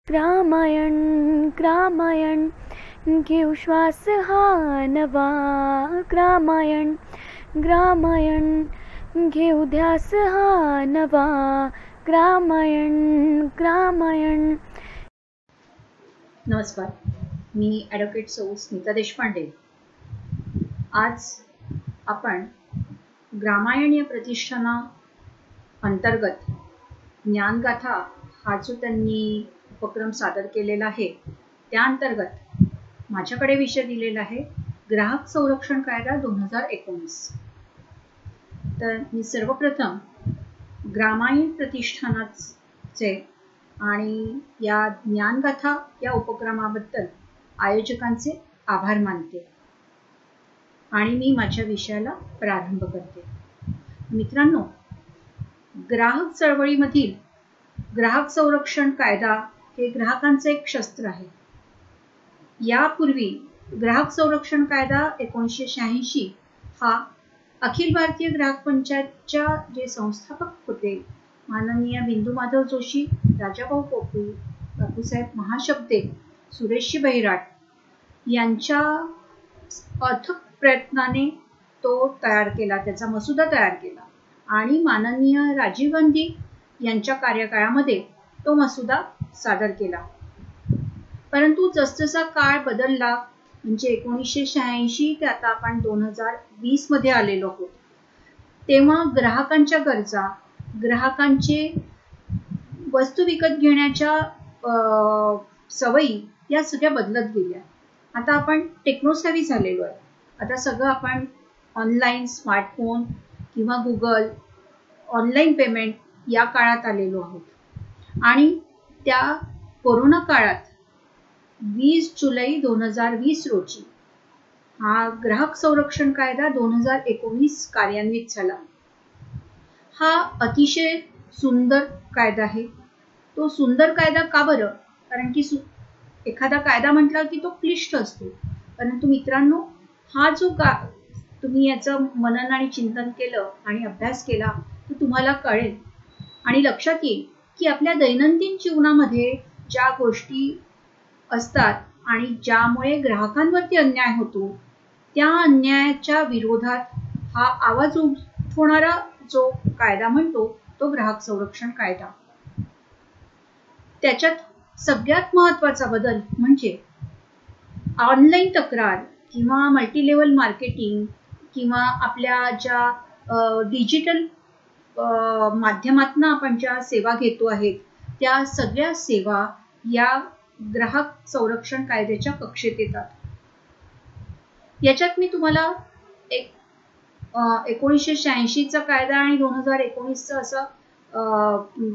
ग्रामायण ग्रामायण घेऊ श्वास हा नवा. ग्रामायण ग्रामायण घेऊ ध्यास हा नवा. ग्रामायण ग्रामायण. नमस्कार, मी ॲडव्होकेट सौ स्मिता देशपांडे. आज आपण ग्रामायण या प्रतिष्ठाना अंतर्गत ज्ञानगाथा हा जो त्यांनी उपक्रम सादर केलेला आहे त्या अंतर्गत माझ्याकडे विषय दिलेला आहे ग्राहक संरक्षण कायदा 2019. तर मी सर्वप्रथम ग्रामायण प्रतिष्ठानाचे आणि या ज्ञानगाथा या उपक्रमाबद्दल आयोजकांचे आभार मानते आणि मी माझ्या विषयाला प्रारंभ करते. मित्रांनो, ग्राहक चळवळीमधील ग्राहक संरक्षण कायदा हे ग्राहकांचे एक शस्त्र आहे. यापूर्वी ग्राहक संरक्षण कायदा 1986 हा अखिल भारतीय ग्राहक पंचायतच्या जे संस्थापक होते माननीय बिंदू माधव जोशी, राजाभाऊ पोपू, बापूसाहेब महाशब्दे, सुरेशजी बहिराट यांच्या अथक प्रयत्नाने तो तयार केला, त्याचा मसुदा तयार केला आणि माननीय राजीव गांधी यांच्या कार्यकाळामध्ये तो मसुदा सादर केला. परंतु जसजसा काळ बदलला, म्हणजे 1986 ते आता आपण 2020 मध्ये आलेलो आहोत, तेव्हा ग्राहकांच्या गरजा, ग्राहकांचे वस्तू विकत घेण्याच्या सवयी या सगळ्या बदलत गेल्या. आता आपण टेक्नोसॅव्ही झालेलो आहे. आता सगळं आपण ऑनलाईन, स्मार्टफोन किंवा गुगल, ऑनलाईन पेमेंट या काळात आलेलो आहोत. आणि त्या कोरोना काळात 20 जुलै 2020 रोजी हा ग्राहक संरक्षण कायदा 2019 कार्यान्वित झाला. हा अतिशय सुंदर कायदा आहे. तो सुंदर कायदा का बरं? कारण की एखादा कायदा म्हटला की तो क्लिष्ट असतो. परंतु मित्रांनो, हा जो तुम्ही याचं मनन आणि चिंतन केलं आणि अभ्यास केला तर तुम्हाला कळेल आणि लक्षात येईल की आपल्या दैनंदिन जीवनामध्ये ज्या गोष्टी असतात आणि ज्यामुळे ग्राहकांवरती अन्याय होतो, त्या अन्यायाच्या विरोधात हा आवाज उठवणारा जो कायदा म्हणतो तो ग्राहक संरक्षण कायदा. त्याच्यात सगळ्यात महत्त्वाचा बदल म्हणजे ऑनलाईन तक्रार किंवा मल्टीलेवल मार्केटिंग किंवा आपल्या ज्या डिजिटल माध्यमातून आपण ज्या सेवा घेतो आहेत त्या सगळ्या सेवा या ग्राहक संरक्षण कायद्याच्या कक्षेत येतात. याच्यात मी तुम्हाला एक 1986 चा कायदा आणि 2019 चा असं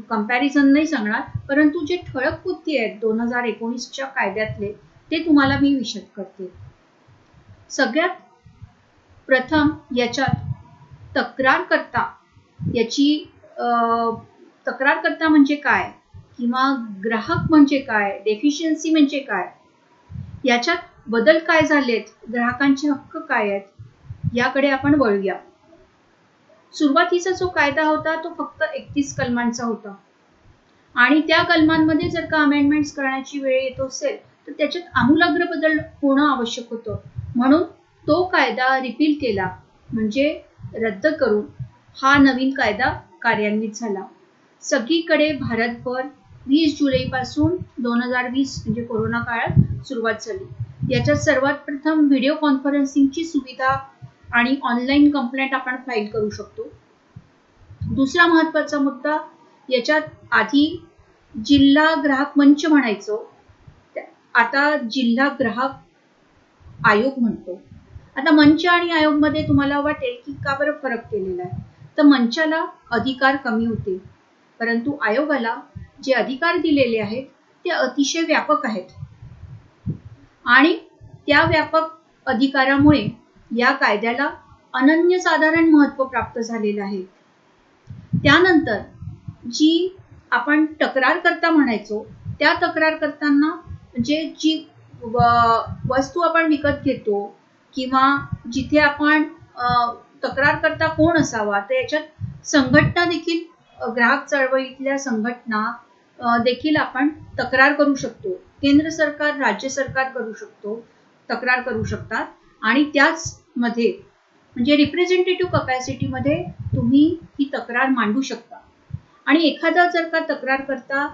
कंपॅरिझन नाही सांगणार, परंतु जे ठळक मुद्दे आहेत 2019 च्या कायद्यातले ते तुम्हाला मी विशद करते. सगळ्यात प्रथम याच्यात तक्रारकर्ता याची तक्रारकर्ता म्हणजे काय किंवा ग्राहक म्हणजे काय, डेफिशियन्सी म्हणजे काय, याच्यात बदल काय झालेत, ग्राहकांचे हक्क काय आहेत, याकडे आपण वळूया. सुरुवातीचा जो कायदा होता तो फक्त 31 कलमांचा होता आणि त्या कलमांमध्ये जर का अमेंडमेंट्स करण्याची वेळ येत असेल तर त्याच्यात आमूलाग्र बदल होणं आवश्यक होतं. म्हणून तो कायदा रिपील केला, म्हणजे रद्द करून हा नवीन कायदा कार्यान्वित झाला. सगळीकडे भारतभर 20 जुलैपासून 2020 म्हणजे कोरोना काळात सुरुवात झाली. याच्यात सर्वात प्रथम व्हिडिओ कॉन्फरन्सिंगची सुविधा आणि ऑनलाईन कंप्लेंट आपण फाईल करू शकतो. दुसरा महत्त्वाचा मुद्दा, याच्यात आधी जिल्हा ग्राहक मंच म्हणायचो, आता जिल्हा ग्राहक आयोग म्हणतो. आता मंच आणि आयोगमध्ये तुम्हाला वाटेल की का बरं फरक केलेला आहे? तर मंचाला अधिकार कमी होते, परंतु आयोगाला जे अधिकार दिलेले आहेत ते अतिशय व्यापक आहेत आणि त्या व्यापक अधिकारामुळे या कायद्याला अनन्यसाधारण महत्त्व प्राप्त झालेलं आहे. त्यानंतर जी आपण तक्रारकर्ता म्हणायचो त्या तक्रारकर्त्यांना म्हणजे जी वस्तू आपण विकत घेतो किंवा जिथे आपण तक्रारकर्ता कोण असावा, तर याच्यात संघटना देखील, ग्राहक चळवळीतल्या संघटना देखील आपण तक्रार करू शकतो. केंद्र सरकार, राज्य सरकार करू शकतो, तक्रार करू शकतात आणि त्याच मध्ये म्हणजे रिप्रेझेंटेटिव्ह कपॅसिटीमध्ये तुम्ही ही तक्रार मांडू शकता. आणि एखादा जर का तक्रार करता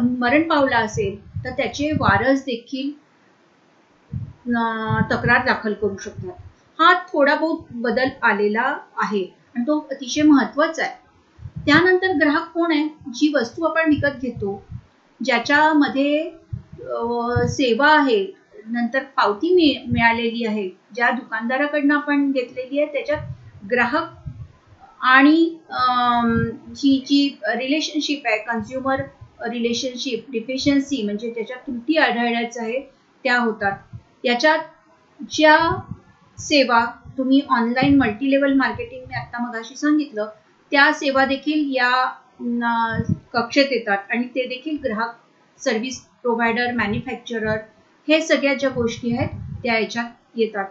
मरण पावला असेल तर त्याचे वारस देखील तक्रार दाखल करू शकतात. हा थोडा बहुत बदल आलेला आहे आणि तो अतिशय महत्वाचा आहे. त्यानंतर ग्राहक कोण आहे? जी वस्तू आपण विकत घेतो, ज्याच्यामध्ये सेवा आहे, नंतर पावती मिळालेली आहे, ज्या दुकानदाराकडनं आपण घेतलेली आहे त्याच्यात ग्राहक आणि जी रिलेशनशिप आहे, कन्झ्युमर रिलेशनशिप डिफिशियन्सी म्हणजे त्याच्यात त्रुटी आढळण्याचं आहे त्या होतात. याच्यात ज्या सेवा तुम्ही ऑनलाईन मल्टीलेवल मार्केटिंग मी आता मगाशी सांगितलं त्या सेवा देखील या कक्षेत येतात आणि ते देखील ग्राहक, सर्व्हिस प्रोव्हायडर, मॅन्युफॅक्चरर हे सगळ्या ज्या गोष्टी आहेत त्या याच्यात येतात.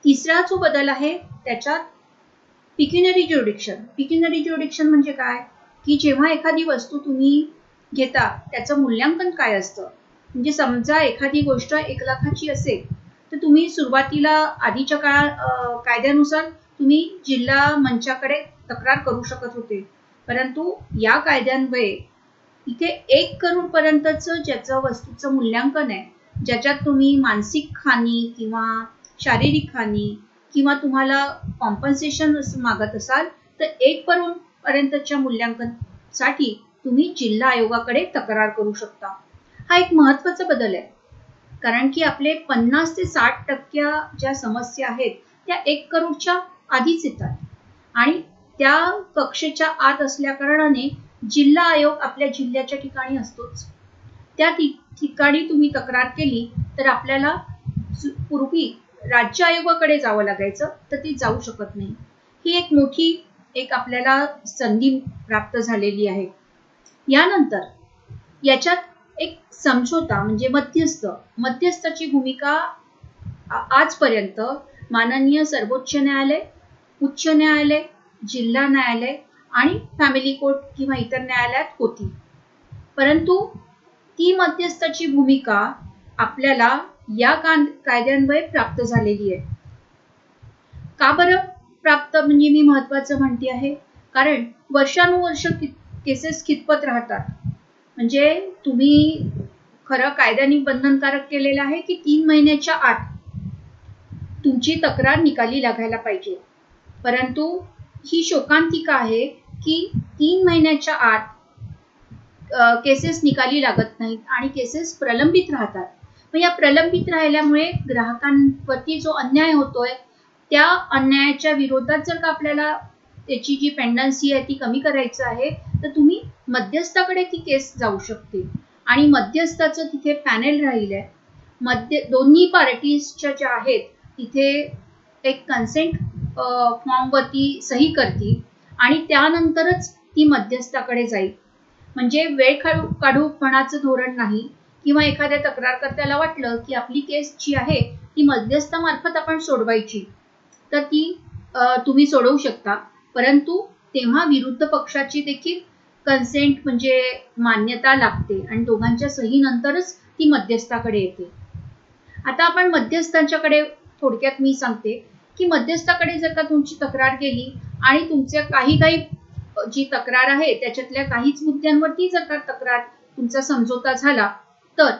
तिसरा जो बदल आहे त्याच्यात पिक्युनरी ज्युरिडिक्शन. पिक्युनरी ज्युरिडिक्शन म्हणजे काय की जेव्हा एखादी वस्तू तुम्ही घेता त्याचं मूल्यांकन काय असतं. म्हणजे समजा एखादी गोष्ट 1 लाखाची असेल तर तुम्ही सुरुवातीला आधीच्या कायद्यानुसार तुम्ही जिल्हा मंचाकडे तक्रार करू शकत होते, परंतु या कायद्यान्वये इथे 1 करोड पर्यंतचं ज्याचं वस्तूचं मूल्यांकन आहे, ज्याच्यात तुम्ही मानसिक हानी किंवा शारीरिक हानी किंवा तुम्हाला कॉम्पन्सेशन मागत असाल तर 1 करोड पर्यंतच्या मूल्यांकनासाठी तुम्ही जिल्हा आयोगाकडे तक्रार करू शकता. हा एक महत्वाचा बदल आहे, कारण की आपले 50 ते 60% ज्या समस्या आहेत त्या 1 करोडच्या आधीच येतात आणि त्या कक्षेच्या आत असल्या कारणाने जिल्हा आयोग आपल्या जिल्ह्याच्या ठिकाणी असतोच. त्या ठिकाणी तुम्ही तक्रार केली तर आपल्याला पूर्वी राज्य आयोगाकडे जावं लागायचं, तर ती जाऊ शकत नाही. ही एक मोठी आपल्याला संधी प्राप्त झालेली आहे. यानंतर याच्यात एक समझोता म्हणजे मध्यस्थाची भूमिका आजपर्यंत माननीय सर्वोच्च न्यायालय, उच्च न्यायालय, जिल्हा न्यायालय आणि फॅमिली कोर्ट किंवा इतर न्यायालयात होती. परंतु ती मध्यस्थाची भूमिका आपल्याला या कायद्यान्वये प्राप्त झालेली आहे. का बरं प्राप्त म्हणजे मी महत्वाचं म्हणते आहे, कारण वर्षानुवर्ष केसेस खितपत राहतात. म्हणजे तुम्ही खरं कायद्याने बंधनकारक केलेलं आहे की 3 महिन्याच्या आत तुमची तक्रार निकाली लागायला पाहिजे, परंतु ही शोकांतिका आहे की 3 महिन्याच्या आत केसेस निकाली लागत नाहीत आणि केसेस प्रलंबित राहतात. मग या प्रलंबित राहिल्यामुळे ग्राहकांवरती जो अन्याय होतोय त्या अन्यायाच्या विरोधात जर का आपल्याला त्याची जी पेंडन्सी आहे ती कमी करायचं आहे तर तुम्ही मध्यस्थाकडे ती केस जाऊ शकते आणि मध्यस्थाचं तिथे पॅनेल राहिलंय. दोन्ही पार्टीजच्या ज्या आहेत तिथे एक कन्सेंट फॉर्मवरती सही करतील आणि त्यानंतरच ती मध्यस्थाकडे जाईल. म्हणजे वेळ काढूपणाचं धोरण नाही किंवा एखाद्या तक्रारकर्त्याला वाटलं की आपली केस जी आहे ती मध्यस्थामार्फत आपण सोडवायची तर ती तुम्ही सोडवू शकता, परंतु तेव्हा विरुद्ध पक्षाची देखील कन्सेंट म्हणजे मान्यता लागते आणि दोघांच्या सही नंतरच ती मध्यस्थाकडे येते. आता आपण मध्यस्थांच्याकडे थोडक्यात मी सांगते की मध्यस्थाकडे जर का तुमची तक्रार गेली आणि तुमच्या काही जी तक्रार आहे त्याच्यातल्या काहीच मुद्द्यांवरती जर का तक्रार तुमचा समझोता झाला तर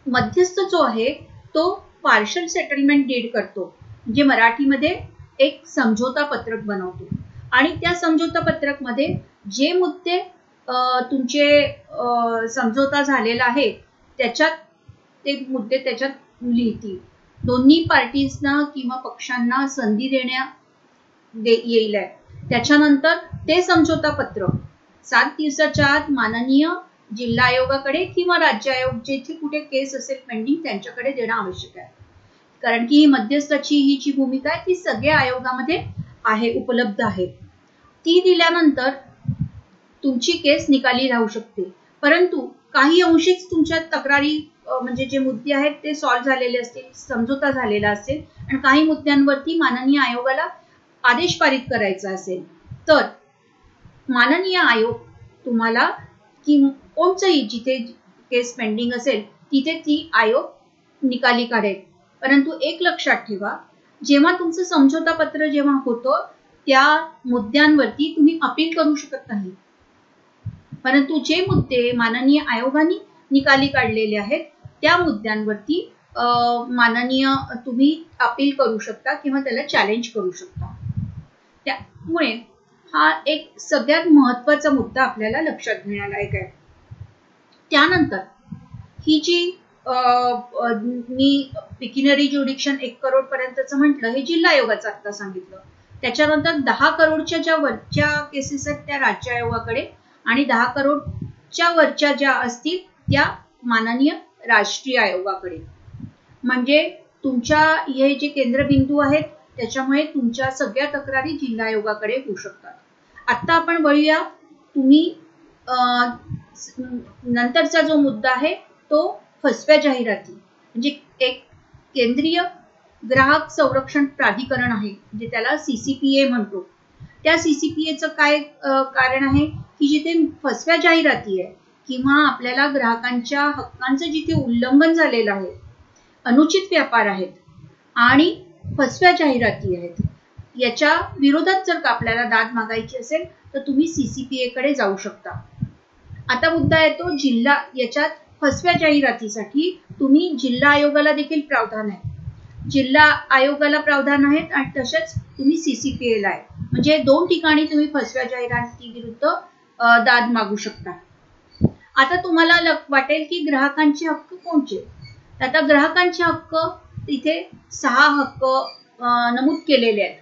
मध्यस्थ जो आहे तो पार्शल सेटलमेंट डीड करतो, म्हणजे मराठीमध्ये एक समझोता पत्रक बनवतो आणि त्या समझोता पत्रक मध्ये जे मुद्दे तुमचे समझोता झालेला आहे त्याच्यात ते मुद्दे त्याच्यात लिहितील. दोन्ही पार्टीजना किंवा पक्षांना संधी येईल. त्याच्यानंतर ते समझोता पत्र 7 दिवसाच्या आत माननीय जिल्हा आयोगाकडे किंवा राज्य आयोग जेथे कुठे केस असेल पेंडिंग त्यांच्याकडे देणं आवश्यक आहे, कारण की मध्यस्थाची ही जी भूमिका आहे ती सगळ्या आयोगामध्ये आहे, उपलब्ध आहे. ती दिल्यानंतर तुमची केस निकाली राहू शकते, परंतु काही अंशीच तुमच्या तक्रारी म्हणजे जे मुद्दे आहेत ते सॉल्व्ह झालेले असतील, समझोता झालेला असेल आणि काही मुद्द्यांवरती माननीय आयोगाला आदेश पारित करायचा असेल तर माननीय आयोग तुम्हाला की कोणचंही जिथे केस पेंडिंग असेल तिथे ती आयोग निकाली काढेल. परंतु एक लक्षात ठेवा, जेव्हा तुमचं समझोता पत्र जेव्हा होतं त्या मुद्द्यांवरती तुम्ही अपील करू शकत नाही. परंतु जे मुद्दे माननीय आयोगाने निकाली काढलेले आहेत त्या मुद्द्यांवरती माननीय तुम्ही अपील करू शकता किंवा त्याला चॅलेंज करू शकता. त्यामुळे हा एक सगळ्यात महत्त्वाचा मुद्दा आपल्याला लक्षात घेण्यालायक आहे. त्यानंतर ही जी मी पिक्युनरी ज्युडिक्शन 1 करोड पर्यंतचं म्हटलं, हे जिल्हा आयोगाचं आता सांगितलं. त्याच्यानंतर 10 करोडच्या ज्या वरच्या केसेस आहेत त्या राज्य आयोगाकडे आणि 10 करोडच्या वरच्या ज्या असतील त्या माननीय राष्ट्रीय आयोगाकडे. म्हणजे तुमच्या हे जे केंद्रबिंदू आहेत त्याच्यामुळे तुमच्या सगळ्या तक्रारी जिल्हा आयोगाकडे होऊ शकतात. आता आपण वळूया, तुम्ही नंतरचा जो मुद्दा आहे तो फसव्या जाहिराती. म्हणजे एक केंद्रीय ग्राहक संरक्षण प्राधिकरण आहे, म्हणजे त्याला CCPA म्हणतो. त्या CCPAचं काय कारण आहे की जिथे फसव्या जाहिराती आहे किंवा आपल्याला ग्राहकांच्या हक्कांचं जिथे उल्लंघन झालेलं आहे, अनुचित व्यापार आहेत आणि फसव्या जाहिराती आहेत, याच्या विरोधात जर का आपल्याला दाद मागायची असेल तर तुम्ही CCPA कडे जाऊ शकता. आता मुद्दा येतो जिल्हा, याच्यात फसव्या जाहिरातीसाठी तुम्ही जिल्हा आयोगाला देखील प्रावधान आहे. जिल्हा आयोगाला प्रावधान आहेत आणि तसेच तुम्ही CCPA ला आहे. म्हणजे 2 ठिकाणी तुम्ही फसव्या जाहिराती विरुद्ध दाद मागू शकता. आता तुम्हाला वाटेल की ग्राहकांचे हक्क कोणते? आता ग्राहकांचे हक्क तिथे 6 हक्क नमूद केलेले आहेत.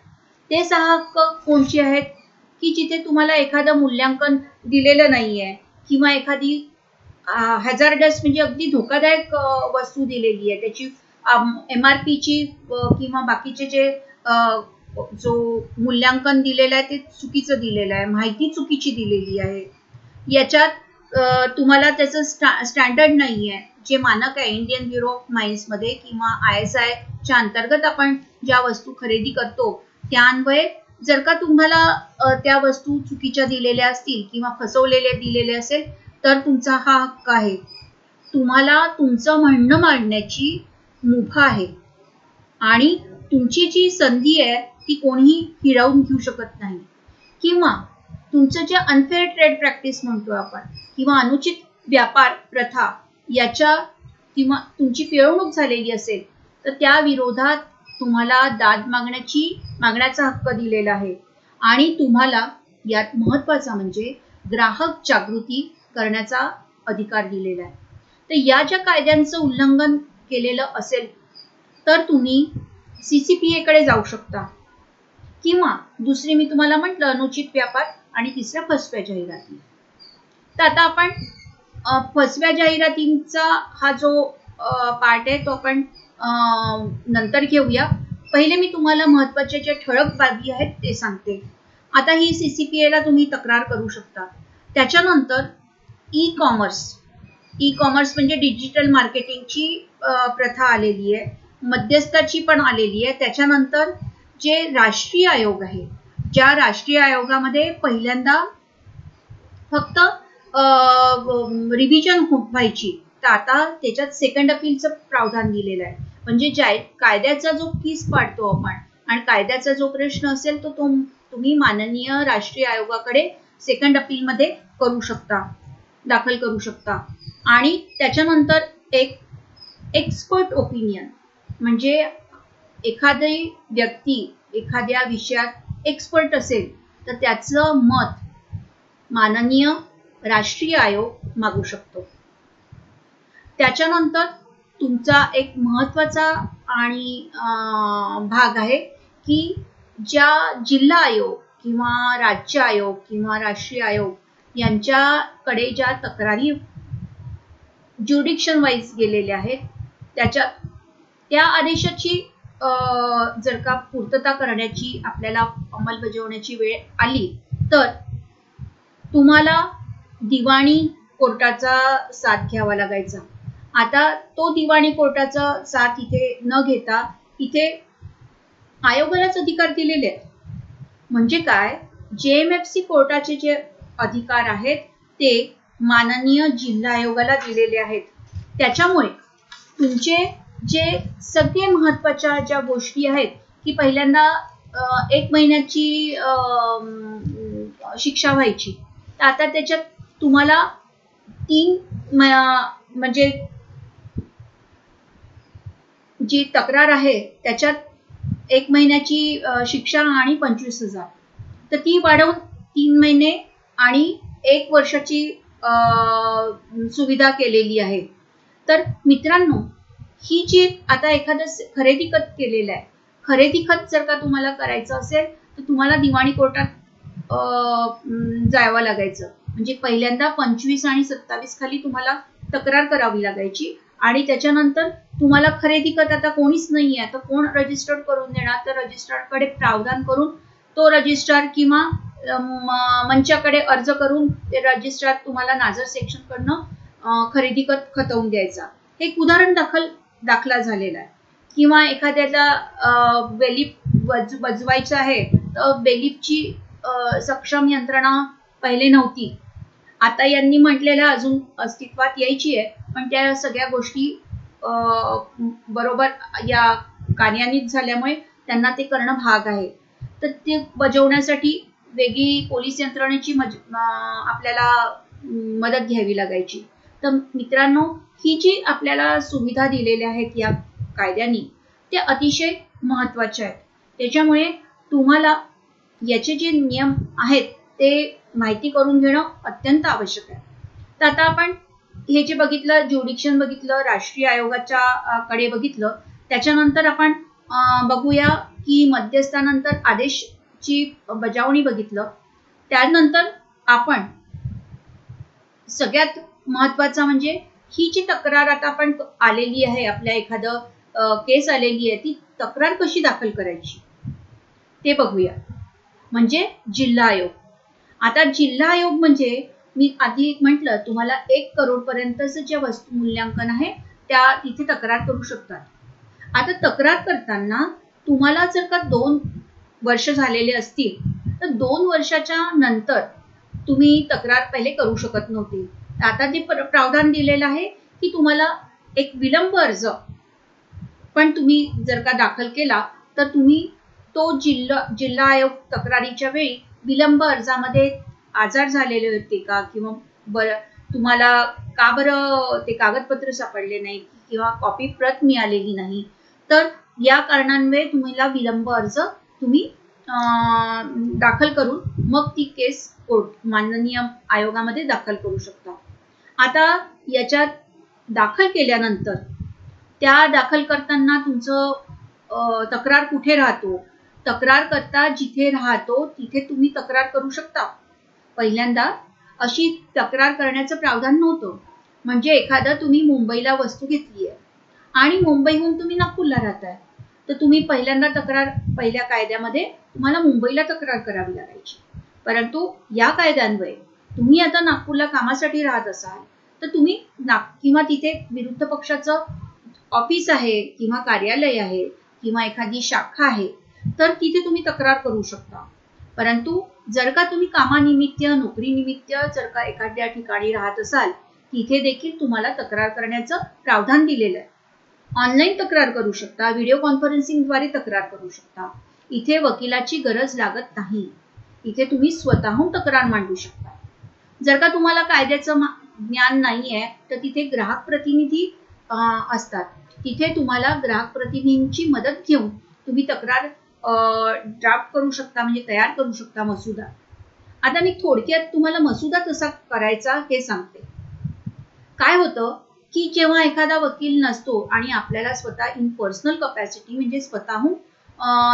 ते 6 हक्क कोणते आहेत की जिथे तुम्हाला एखादं मूल्यांकन दिलेलं नाहीये किंवा एखादी हॅझार्डस म्हणजे अगदी धोकादायक वस्तू दिलेली आहे, त्याची MRP ची किंवा बाकीचे जे जो मूल्यांकन दिलेलं आहे ते चुकीचं दिलेलं आहे, माहिती चुकीची दिलेली आहे, याच्यात तुम्हाला त्याचं स्टँडर्ड नाही आहे जे मानक आहे इंडियन ब्युरो ऑफ माइन्स मध्ये किंवा ISI च्या अंतर्गत आपण ज्या वस्तू खरेदी करतो त्यान्वये जर का तुम्हाला त्या वस्तू चुकीच्या दिलेल्या असतील किंवा फसवलेल्या दिलेले असेल तर तुमचा हा हक्क आहे. तुम्हाला तुमचं म्हणणं मांडण्याची मुभा आहे आणि तुमची जी संधी आहे ती कोणीही हिरावून घेऊ शकत नाही. किंवा तुमचं जे अनफेअर ट्रेड प्रॅक्टिस म्हणतो आपण किंवा अनुचित व्यापार प्रथा याच्या किंवा तुमची पिळवणूक झालेली असेल तर त्या विरोधात तुम्हाला दाद मागण्याचा हक्क दिलेला आहे. आणि तुम्हाला यात महत्त्वाचा म्हणजे ग्राहक जागृती करण्याचा अधिकार दिलेला आहे. तर या ज्या कायद्यांचं उल्लंघन केलेलं असेल तर तुम्ही CCPA कडे जाऊ शकता. किंवा दुसरी मी तुम्हाला म्हटलं अनुचित व्यापार आणि तिसऱ्या फसव्या जाहिराती. तर आता आपण फसव्या जाहिरातींचा हा जो पार्ट आहे तो आपण नंतर घेऊया. पहिले मी तुम्हाला महत्त्वाचे जे ठळक बाबी आहेत ते सांगते. आता ही CCPA ला तुम्ही तक्रार करू शकता. त्याच्यानंतर ई-कॉमर्स म्हणजे डिजिटल मार्केटिंगची प्रथा आलेली आहे, मध्यस्थाची पण आलेली आहे. त्याच्यानंतर जे राष्ट्रीय आयोग आहे, ज्या राष्ट्रीय आयोगामध्ये पहिल्यांदा फक्त रिव्हिजन व्हायची, तर आता त्याच्यात सेकंड अपीलचं प्रावधान दिलेलं आहे. म्हणजे कायद्याचा जो कीस पाडतो आपण आणि कायद्याचा जो प्रश्न असेल तो तुम्ही माननीय राष्ट्रीय आयोगाकडे सेकंड अपील मध्ये दाखल करू शकता. आणि त्याच्यानंतर एक एक्सपर्ट ओपिनियन म्हणजे एखादी व्यक्ती एखाद्या विषयात एक्सपर्ट असेल तर त्याचं मत माननीय राष्ट्रीय आयोग मागू शकतो. त्याच्यानंतर तुमचा एक महत्त्वाचा आणि भाग आहे की ज्या जिल्हा आयोग किंवा राज्य आयोग किंवा राष्ट्रीय आयोग यांच्याकडे ज्या तक्रारी ज्युडिक्शन वाईज गेलेल्या आहेत त्याच्यात त्या आदेशाची जर का पूर्तता करण्याची आपल्याला अंमलबजावण्याची वेळ आली तर तुम्हाला दिवाणी कोर्टाचा साथ घ्यावा लागायचा. आता तो दिवाणी कोर्टाचा साथ इथे न घेता इथे आयोगालाच अधिकार दिलेले आहेत. म्हणजे काय, JMFC कोर्टाचे जे अधिकार आहेत ते माननीय जिल्हा आयोगाला दिलेले आहेत. त्याच्यामुळे तुमचे जे सगळे महत्त्वाच्या ज्या गोष्टी आहेत की पहिल्यांदा 1 महिन्याची शिक्षा व्हायची, तर आता त्याच्यात तुम्हाला 3 म्हणजे जी तक्रार आहे त्याच्यात 1 महिन्याची शिक्षा आणि 25,000, तर ती वाढवून 3 महिने आणि 1 वर्षाची सुविधा केलेली आहे. तर मित्रांनो, ही जी आता एखादं खरेदी खत केलेलं आहे, खरेदी खत जर का तुम्हाला करायचं असेल तर तुम्हाला दिवाणी कोर्टात जावं लागायचं. म्हणजे पहिल्यांदा 25 आणि 27 खाली तुम्हाला तक्रार करावी लागायची आणि त्याच्यानंतर तुम्हाला खरेदी खत आता कोणीच नाहीये, तर कोण रजिस्टर्ड करून देणार, तर रजिस्ट्रारकडे प्रावधान करून तो रजिस्ट्रार किंवा मंचाकडे अर्ज करून ते रजिस्ट्रार तुम्हाला नाझर सेक्शन कडनं खरेदी खत खतवून द्यायचा. हे एक उदाहरण दाखला झालेला आहे. किंवा एखाद्याला बेलीफ बजवायचं आहे, तर बेलीफची सक्षम यंत्रणा पहिले नव्हती, आता यांनी म्हटलेलं अजून अस्तित्वात यायची आहे, पण त्या सगळ्या गोष्टी बरोबर या कार्यान्वित झाल्यामुळे त्यांना ते करणं भाग आहे. तर ते बजावण्यासाठी वेगळी पोलीस यंत्रणेची आपल्याला मदत घ्यावी लागायची. तर मित्रांनो, ही जी आपल्याला सुविधा दिलेल्या आहेत या कायद्याने, ते अतिशय महत्त्वाचे आहेत. त्याच्यामुळे तुम्हाला याचे जे नियम आहेत ते माहिती करून घेणं अत्यंत आवश्यक आहे. तर आता आपण हे जे बघितलं, ज्युडिक्शन बघितलं, राष्ट्रीय आयोगाच्या कडे बघितलं, त्याच्यानंतर आपण बघूया की मध्यस्थानंतर आदेशची बजावणी बघितलं. त्यानंतर आपण सगळ्यात महत्त्वाचं म्हणजे ही जी तक्रार आता आपण आलेली आहे, आपल्या एखादं केस आलेली आहे, ती तक्रार कशी दाखल करायची ते बघूया. म्हणजे जिल्हा आयोग. आता जिल्हा आयोग म्हणजे मी आधी म्हटलं तुम्हाला 1 करोड पर्यंतचं जे वस्तू मूल्यांकन आहे त्या तिथे तक्रार करू शकतात. आता तक्रार करताना तुम्हाला जर का 2 वर्ष झालेले असतील तर 2 वर्षाच्या नंतर तुम्ही तक्रार पहिले करू शकत नव्हते. आता ते प्रावधान दिलेलं आहे की तुम्हाला एक विलंब अर्ज पण तुम्ही जर का दाखल केला तर तुम्ही तो जिल्हा आयोग तक्रारीच्या वेळी विलंब अर्जामध्ये आजार झालेले होते का, किंवा तुम्हाला का बरं ते कागदपत्र सापडले नाही किंवा कॉपी प्रत मिळालेली नाही, तर या कारणांमुळे तुम्हाला विलंब अर्ज तुम्ही दाखल करून मग ती केस कोर्ट माननीय आयोगामध्ये दाखल करू शकता. आता याच्यात दाखल केल्यानंतर त्या दाखल करताना तुमचं तक्रार कुठे राहतो, तक्रार करता जिथे राहतो तिथे तुम्ही तक्रार करू शकता. पहिल्यांदा अशी तक्रार करण्याचं प्रावधान नव्हतं. म्हणजे एखादं तुम्ही मुंबईला वस्तू घेतली आहे आणि मुंबईहून तुम्ही नागपूरला राहताय, तर तुम्ही पहिल्यांदा पहिल्या कायद्यामध्ये तुम्हाला मुंबईला तक्रार करावी लागायची. परंतु या कायद्यान्वये तुम्ही आता नागपूरला कामासाठी राहत असाल तर तुम्ही किंवा तिथे विरुद्ध पक्षाचं ऑफिस आहे किंवा कार्यालय आहे किंवा एखादी शाखा आहे, तर तिथे तुम्ही तक्रार करू शकता. परंतु जर का तुम्ही कामानिमित्त नोकरीनिमित्त जर का एखाद्या ठिकाणी राहत असाल तिथे देखील तुम्हाला तक्रार करण्याचं प्रावधान दिलेलं आहे. ऑनलाईन तक्रार करू शकता, व्हिडिओ कॉन्फरन्सिंगद्वारे तक्रार करू शकता. इथे वकिलाची गरज लागत नाही. इथे तुम्ही स्वतःहून तक्रार मांडू शकता. जर का तुम्हाला कायद्याचं ज्ञान नाही आहे तर तिथे ग्राहक प्रतिनिधी असतात. तिथे तुम्हाला ग्राहक प्रतिनिधींची मदत घेऊन तुम्ही तक्रार ड्राफ्ट करू शकता, म्हणजे तयार करू शकता मसुदा. आता मी थोडक्यात तुम्हाला मसुदा कसा करायचा हे सांगते. काय होतं की जेव्हा एखादा वकील नसतो आणि आपल्याला स्वतः इन पर्सनल कपॅसिटी म्हणजे स्वतःहून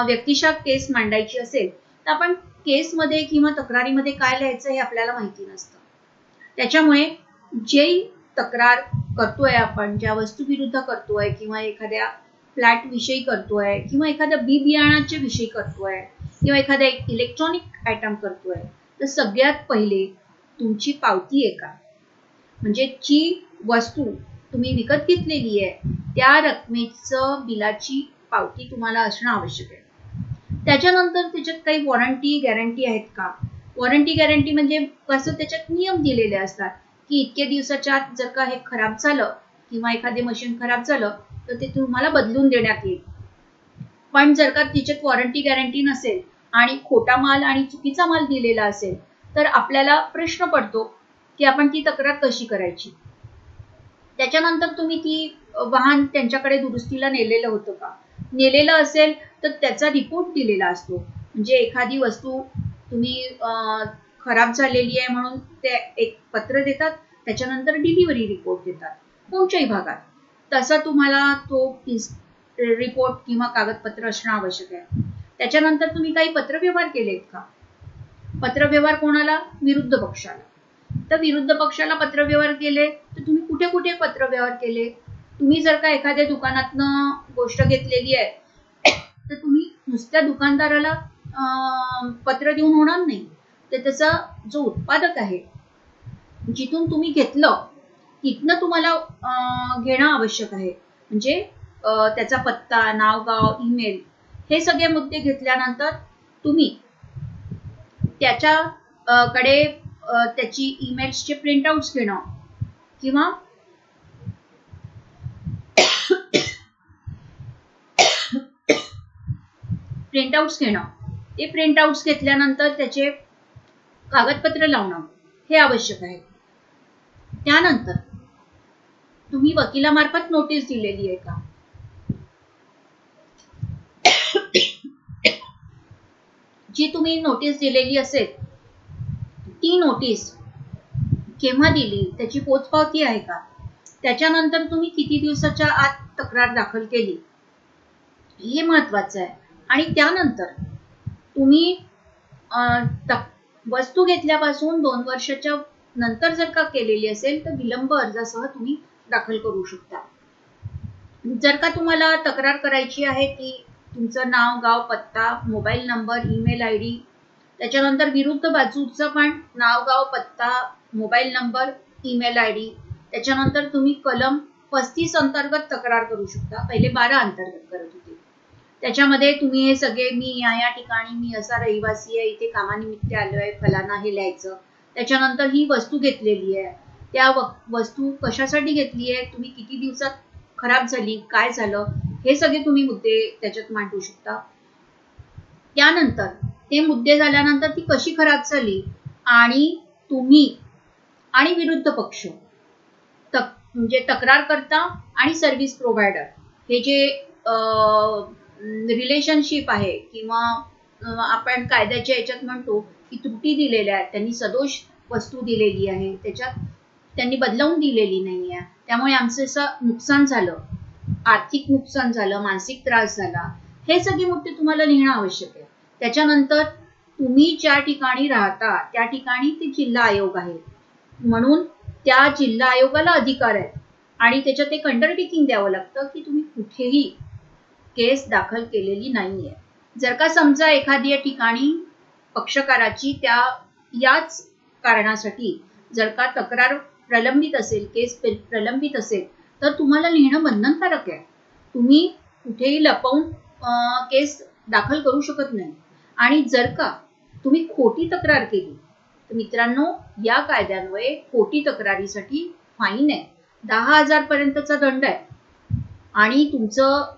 व्यक्तिशः केस मांडायची असेल तर आपण केसमध्ये किंवा तक्रारीमध्ये काय लिहायचं हे आपल्याला माहिती नसतं. त्याच्यामुळे जे तक्रार करतोय आपण, ज्या वस्तूविरुद्ध करतोय किंवा एखाद्या फ्लॅट विषयी करतोय किंवा एखाद्या बी बियाणाच्या विषयी करतोय किंवा एखाद्या इलेक्ट्रॉनिक आयटम करतोय, तर सगळ्यात पहिले तुमची पावती आहे का, म्हणजे जी वस्तू तुम्ही विकत घेतलेली आहे त्या रकमेचं बिलाची पावती तुम्हाला असणं आवश्यक आहे. त्याच्यानंतर त्याच्यात काही वॉरंटी गॅरंटी आहेत का. वॉरंटी गॅरंटी म्हणजे कसं त्याच्यात नियम दिलेले असतात की इतके दिवसाच्या आत जर का हे खराब झालं किंवा एखादे मशीन खराब झालं तर ते तुम्हाला बदलून देण्यात येईल. पण जर का तिच्यात वॉरंटी गॅरंटी नसेल आणि खोटा माल आणि चुकीचा माल दिलेला असेल तर आपल्याला प्रश्न पडतो की आपण ती तक्रार कशी करायची. त्याच्यानंतर तुम्ही ती वाहन त्यांच्याकडे दुरुस्तीला नेलेलं होतं का, नेलेलं असेल तर त्याचा रिपोर्ट दिलेला असतो. म्हणजे एखादी वस्तू तुम्ही खराब झालेली आहे म्हणून ते एक पत्र देतात, त्याच्यानंतर डिलिव्हरी रिपोर्ट देतात कोणत्याही भागात. तसा तुम्हाला तो रिपोर्ट किंवा कागदपत्र असणं आवश्यक आहे. त्याच्यानंतर तुम्ही काही पत्रव्यवहार केलेत का. पत्रव्यवहार कोणाला, विरुद्ध पक्षाला. तर विरुद्ध पक्षाला पत्रव्यवहार केले तर तुम्ही कुठे कुठे पत्रव्यवहार केले. तुम्ही जर का एखाद्या दुकानातनं गोष्ट घेतलेली आहे तर तुम्ही नुसत्या दुकानदाराला पत्र देऊन होणार नाही. तर त्याचा जो उत्पादक आहे जिथून तुम्ही घेतलं तिथनं तुम्हाला घेणं आवश्यक आहे. म्हणजे त्याचा पत्ता, नाव, गाव, ईमेल हे सगळे मुद्दे घेतल्यानंतर तुम्ही त्याच्या कडे त्याची ईमेल्सचे प्रिंटआउट्स घेणं किंवा प्रिंटआउट्स घेणं, ते प्रिंटआउट्स घेतल्यानंतर त्याचे कागदपत्र लावणं हे आवश्यक आहे. त्यानंतर तुम्ही वकिलामार्फत नोटीस दिलेली आहे का. जी तुम्ही नोटीस दिलेली असेल ती नोटीस केव्हा दिली, त्याची पोचपावती आहे का. त्याच्यानंतर तुम्ही किती दिवसाच्या आत तक्रार दाखल केली हे महत्वाचं आहे. आणि त्यानंतर तुम्ही वस्तू घेतल्यापासून 2 वर्षाच्या नंतर जर का केलेली असेल तर विलंब अर्जासह तुम्ही दाखल करू शकता. जर का तुम्हाला तक्रार करायची आहे की तुमचं नाव, गाव, पत्ता, मोबाईल नंबर, ईमेल आयडी, त्याच्यानंतर विरुद्ध बाजूचं पण नाव, गाव, पत्ता, मोबाईल नंबर, ईमेल आयडी, त्याच्यानंतर तुम्ही कलम 35 अंतर्गत तक्रार करू शकता. पहिले 12 अंतर्गत करत होते. त्याच्यामध्ये तुम्ही हे सगळे मी या ठिकाणी मी असा रहिवासी आहे, इथे कामानिमित्त आलोय, फलाना हे लिहायचं. त्याच्यानंतर ही वस्तू घेतलेली आहे, त्या वस्तू कशासाठी घेतली आहे, तुम्ही किती दिवसात खराब झाली, काय झालं, हे सगळे तुम्ही मुद्दे त्याच्यात मांडू शकता. त्यानंतर ते मुद्दे झाल्यानंतर ती कशी खराब झाली आणि तुम्ही आणि विरुद्ध पक्ष म्हणजे तक्रारकर्ता आणि सर्व्हिस प्रोव्हायडर हे जे रिलेशनशिप आहे किंवा आपण कायद्याच्या याच्यात म्हणतो की त्रुटी दिलेल्या आहेत, त्यांनी सदोष वस्तू दिलेली आहे, त्याच्यात त्यांनी बदलावून दिलेली नाही आहे, त्यामुळे आमचं असं नुकसान झालं, आर्थिक नुकसान झालं, मानसिक त्रास झाला, हे सगळे मुद्दे तुम्हाला लिहिणं आवश्यक आहे. त्याच्यानंतर तुम्ही ज्या ठिकाणी राहता त्या ठिकाणी ते जिल्हा आयोग आहे म्हणून त्या जिल्हा आयोगाला अधिकार आहे आणि त्याच्यात एक अंडरटेकिंग द्यावं लागतं की तुम्ही कुठेही केस दाखल केलेली नाहीये. जर का समजा एखाद्या ठिकाणी पक्षकाराची याच कारणासाठी जर का तक्रार प्रलंबित असेल, केस प्रलंबित असेल तर तुम्हाला लिहिणं बंधनकारक आहे. तुम्ही कुठेही लपवून केस दाखल करू शकत नाही. आणि जर का तुम्ही खोटी तक्रार केली तर मित्रांनो या कायद्यान्वये खोटी तक्रारीसाठी फाईन आहे, 10,000 पर्यंतचा दंड आहे आणि तुमचं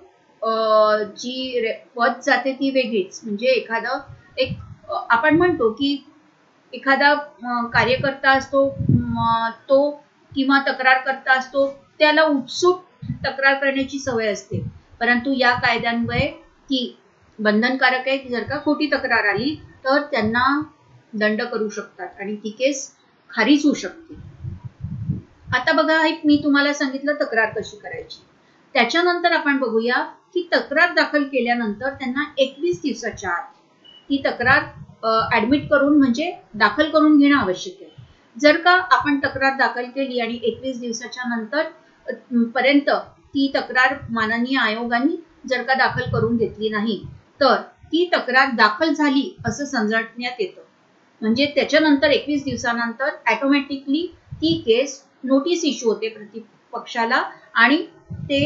जी पद जाते ती वेगळीच. म्हणजे एखादा आपण म्हणतो की एखादा कार्यकर्ता असतो तो किंवा तक्रारकर्ता असतो त्याला उत्सुक तक्रार करण्याची सवय असते, परंतु या कायद्यान्वये ती बंधनकारक आहे. जर का खोटी तक्रार आली तर त्यांना दंड करू शकतात आणि ती केस खारिज होऊ शकते. आता बघा मी तुम्हाला सांगितलं तक्रार कशी करायची. त्याच्यानंतर आपण बघूया की तक्रार दाखल केल्यानंतर त्यांना 21 दिवसाच्या आत ती तक्रार ऍडमिट करून म्हणजे दाखल करून घेणं आवश्यक आहे. जर का आपण तक्रार दाखल केली आणि 21 दिवसाच्या नंतर पर्यंत ती तक्रार माननीय आयोगाने जर का दाखल करून घेतली नाही तर ती तक्रार दाखल झाली असं समजण्यात येतं. म्हणजे त्याच्यानंतर 21 दिवसानंतर ऑटोमॅटिकली ती केस नोटीस इश्यू होते प्रतिपक्षाला आणि ते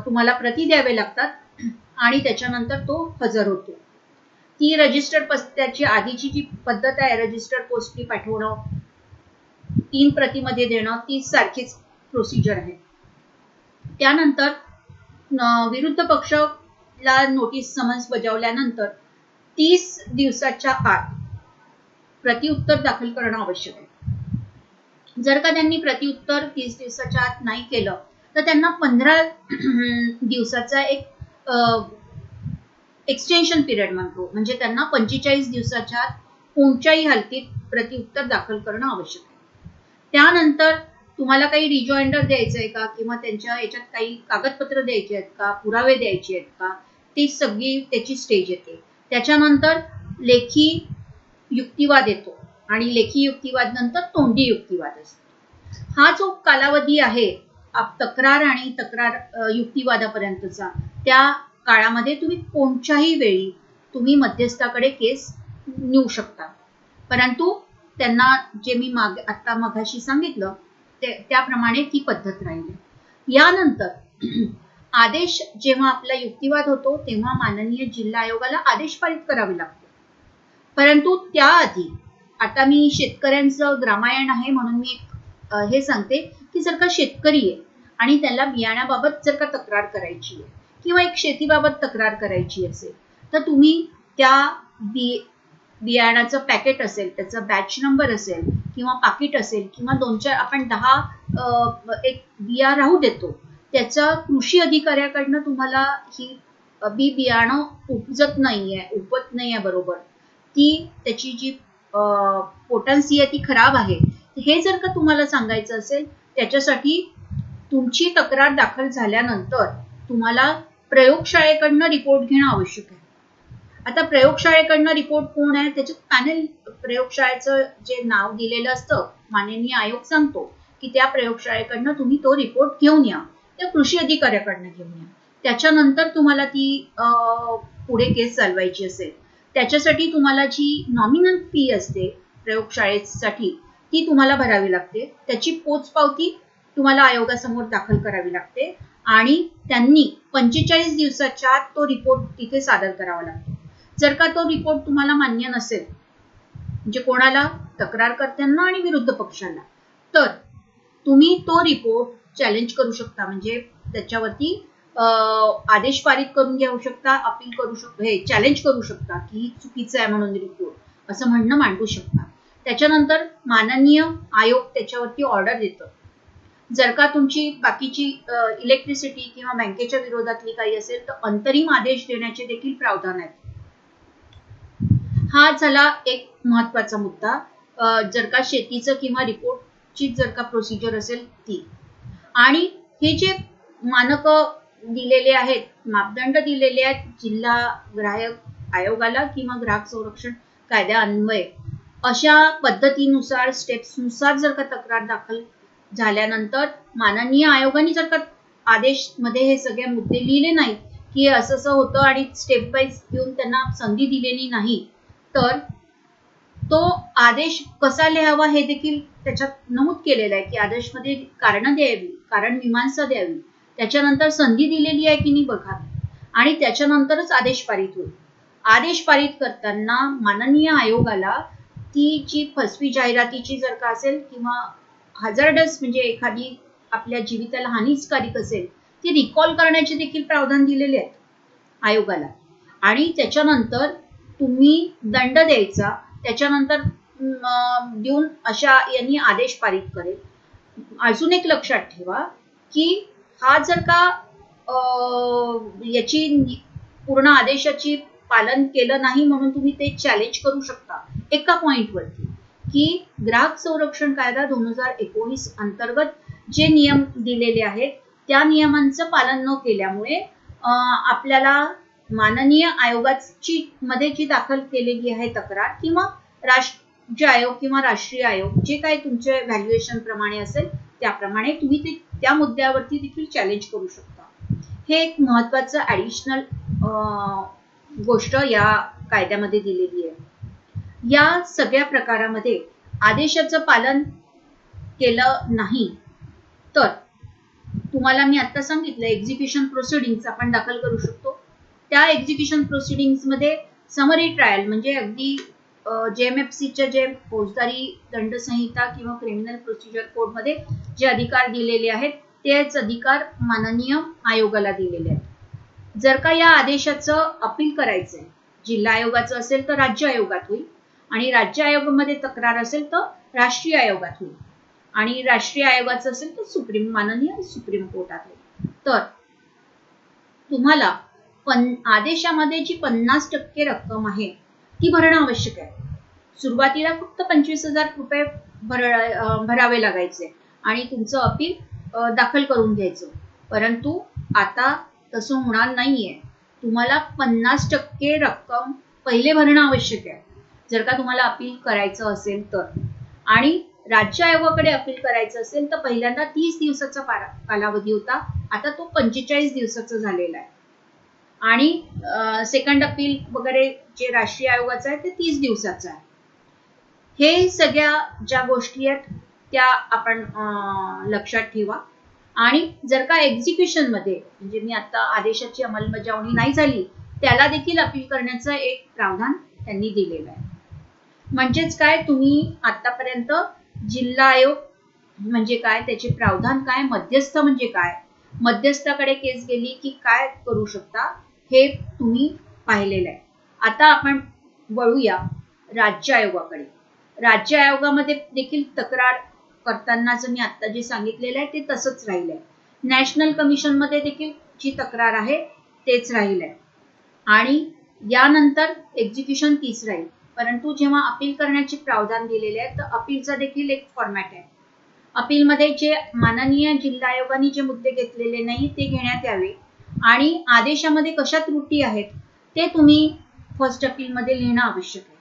तुम्हाला प्रती द्यावे लागतात आणि त्याच्यानंतर तो हजर होतो. ती रजिस्टर्ड पत्त्याची आधीची जी पद्धत आहे रजिस्टर्ड पोस्टनी पाठवणं 3 प्रतीमध्ये देणं ती सारखीच प्रोसिजर आहे. त्यानंतर विरुद्ध पक्षाला नोटीस समन्स बजावल्यानंतर 30 दिवसाच्या आत प्रतिउत्तर दाखल करणं आवश्यक आहे. जर का त्यांनी प्रतिउत्तर 30 दिवसाच्या आत नाही केलं तर त्यांना 15 दिवसाचा एक एक्सटेन्शन पिरियड म्हणतो, म्हणजे त्यांना 45 दिवसाच्या आत कोणत्याही हालतीत प्रतिउत्तर दाखल करणं आवश्यक आहे. त्यानंतर तुम्हाला काही रिजॉइंडर द्यायचं आहे का किंवा त्यांच्या याच्यात काही कागदपत्र द्यायचे आहेत का, पुरावे द्यायचे आहेत का, ती सगळी त्याची स्टेज येते. त्याच्यानंतर लेखी युक्तिवाद येतो आणि लेखी युक्तिवाद नंतर तोंडी युक्तिवाद असतो. हा जो कालावधी आहे तक्रार आणि तक्रार युक्तिवादापर्यंतचा, त्या काळामध्ये तुम्ही कोणत्याही वेळी तुम्ही मध्यस्थाकडे केस नेऊ शकता. परंतु त्यांना जे मी आता मगाशी सांगितलं त्याप्रमाणे ती पद्धत राहील. यानंतर आदेश जेव्हा आपला युक्तिवाद होतो तेव्हा माननीय जिल्हा आयोगाला आदेश पारित करावे लागतो. परंतु त्याआधी आता मी शेतकऱ्यांचं ग्रामायण आहे म्हणून मी हे सांगते की जर का शेतकरी आहे आणि त्याला बियाण्याबाबत जर का तक्रार करायची आहे किंवा एक शेतीबाबत तक्रार करायची असेल तर तुम्ही त्या बियाण्याचं पॅकेट असेल, त्याचा बॅच नंबर असेल किंवा पाकिट असेल किंवा 2-4 आपण 10 एक बिया राहू देतो, त्याचा कृषी अधिकाऱ्याकडनं तुम्हाला ही बियाणं उपजत नाहीये बरोबर, ती त्याची जी पोटन्सी आहे ती खराब आहे, हे जर का तुम्हाला सांगायचं असेल त्याच्यासाठी तुमची तक्रार दाखल झाल्यानंतर तुम्हाला प्रयोगशाळेकडनं रिपोर्ट घेणं आवश्यक आहे. आता प्रयोगशाळेकडनं रिपोर्ट कोण आहे त्याच्यात पॅनल, प्रयोगशाळेचं जे नाव दिलेलं असतं माननीय आयोग सांगतो की त्या प्रयोगशाळेकडनं तुम्ही तो रिपोर्ट घेऊन या, त्या कृषी अधिकाऱ्याकडनं घेऊन या. त्याच्यानंतर तुम्हाला ती पुढे केस चालवायची असेल त्याच्यासाठी तुम्हाला जी नॉमिनल फी असते प्रयोगशाळेसाठी ती तुम्हाला भरावी लागते. त्याची पोचपावती तुम्हाला आयोगासमोर दाखल करावी लागते आणि त्यांनी 45 दिवसाच्या आत तो रिपोर्ट तिथे सादर करावा लागतो. जर का तो रिपोर्ट तुम्हाला मान्य नसेल, म्हणजे कोणाला, तक्रारकर्त्यांना आणि विरुद्ध पक्षाला, तर तुम्ही तो रिपोर्ट चॅलेंज करू शकता, म्हणजे त्याच्यावरती आदेश पारित करून घेऊ शकता, अपील करू शकता, हे चॅलेंज करू शकता की चुकीचं आहे म्हणून रिपोर्ट असं म्हणणं मांडू शकता. त्याच्यानंतर माननीय आयोग त्याच्यावरती ऑर्डर देतं. जर का तुमची बाकीची इलेक्ट्रिसिटी किंवा बँकेच्या विरोधातली काही असेल तर अंतरिम आदेश देण्याचे देखील प्रावधान आहेत. हा झाला एक महत्वाचा मुद्दा. जर का शेतीचं किंवा रिपोर्टची जर का प्रोसिजर असेल ती, आणि हे जे मानक दिलेले आहेत, मापदंड दिलेले आहेत जिल्हा ग्राहक आयोगाला किंवा ग्राहक संरक्षण कायद्यान्वये, अशा पद्धतीनुसार स्टेप्सनुसार जर का तक्रार दाखल झाल्यानंतर माननीय आयोगाने जर का आदेश मध्ये हे सगळे मुद्दे लिहिले नाही की असं होतं आणि स्टेप वाईज घेऊन त्यांना संधी दिलेली नाही, तर तो आदेश कसा लिहावा हे देखील त्याच्यात नमूद केलेलं आहे की आदेशमध्ये कारण द्यावी, कारण मीमांसा द्यावी, त्याच्यानंतर संधी दिलेली आहे की नाही बघावी आणि त्याच्यानंतरच आदेश पारित होईल. आदेश पारित करताना माननीय आयोगाला ती जी फसवी जाहिरातीची जर का असेल किंवा हजार्डस म्हणजे एखादी आपल्या जीविताला हानिकारक असेल ती रिकॉल करण्याचे देखील प्रावधान दिलेले आहेत आयोगाला. आणि त्याच्यानंतर तुम्ही दंड द्यायचा, त्याच्यानंतर देऊन अशा यांनी आदेश पारित करेल. अजून एक लक्षात ठेवा की हा जर का याची पूर्ण आदेशाची पालन केलं नाही म्हणून तुम्ही ते चॅलेंज करू शकता एका पॉइंटवरती की ग्राहक संरक्षण कायदा 2019 अंतर्गत जे नियम दिलेले आहेत त्या नियमांचं पालन न केल्यामुळे आपल्याला माननीय आयोगाची मध्ये जी दाखल केलेली आहे तक्रार किंवा राज्य आयोग किंवा राष्ट्रीय आयोग जे काही तुमचे व्हॅल्युएशन प्रमाणे असेल त्याप्रमाणे तुम्ही ते त्या मुद्द्यावरती देखील चॅलेंज करू शकता. हे एक महत्वाचं ऍडिशनल गोष्ट या कायद्यामध्ये दिलेली आहे. या सगळ्या प्रकारामध्ये आदेशाचं पालन केलं नाही तर तुम्हाला मी आता सांगितलं एक्झिक्युशन प्रोसिडिंग्स आपण दाखल करू शकतो. त्या एक्झिक्युशन प्रोसिडिंग्स मध्ये समरी ट्रायल म्हणजे अगदी JMFCच्या जे फौजदारी दंडसंहिता किंवा क्रिमिनल प्रोसिजर कोड मध्ये जे अधिकार दिलेले आहेत तेच अधिकार माननीय आयोगाला दिलेले आहेत. जर का या आदेशाचं अपील करायचंय, जिल्हा आयोगाचं असेल तर राज्य आयोगात होईल, आणि राज्य आयोगामध्ये तक्रार असेल तर राष्ट्रीय आयोगात होईल, आणि राष्ट्रीय आयोगाचं असेल तर माननीय सुप्रीम कोर्टात होईल. तर तुम्हाला आदेशामध्ये जी 50% रक्कम आहे ती भरणं आवश्यक आहे. सुरुवातीला फक्त 25,000 रुपये भरावे लागायचे आणि तुमचं अपील दाखल करून घ्यायचं. परंतु आता तसं होणार नाहीये. तुम्हाला 50% रक्कम पहिले भरणं आवश्यक आहे जर का तुम्हाला अपील करायचं असेल तर. आणि राज्य आयोगाकडे अपील करायचं असेल तर पहिल्यांदा 30 दिवसाचा कालावधी होता, आता तो 45 दिवसाचा झालेला आहे. आणि सेकंड अपील वगैरे जे राष्ट्रीय आयोगाचं आहे ते 30 दिवसाचं आहे. हे सगळ्या ज्या गोष्टी आहेत त्या आपण लक्षात ठेवा. आणि जर का एक्झिक्युशन मध्ये म्हणजे मी आता आदेशाची अंमलबजावणी नाही झाली त्याला देखील अपील करण्याचं एक प्रावधान त्यांनी दिलेलं आहे. म्हणजेच काय, तुम्ही आतापर्यंत जिल्हा आयोग म्हणजे काय, त्याचे प्रावधान काय, मध्यस्थ म्हणजे काय, मध्यस्थाकडे केस गेली की काय करू शकता हे तुम्ही पाहिलेलं आहे. आता आपण वळूया राज्य आयोगाकडे. राज्य आयोगामध्ये देखील तक्रार करतानाच मी आता जे सांगितलेलं आहे ते तसंच राहिलंय. नॅशनल कमिशन मध्ये देखील जी तक्रार आहे तेच राहिलंय. आणि यानंतर एक्झिक्युशन 30 राहील. परंतु जेव्हा अपील करण्याचे प्रावधान दिलेले आहे तर अपीलचा देखील एक फॉर्मॅट आहे. अपीलमध्ये जे माननीय जिल्हा आयोगाने जे मुद्दे घेतलेले नाही ते घेण्यात यावे, आणि आदेशामध्ये कशा त्रुटी आहेत ते तुम्ही फर्स्ट अपील मध्ये लिहिणं आवश्यक आहे.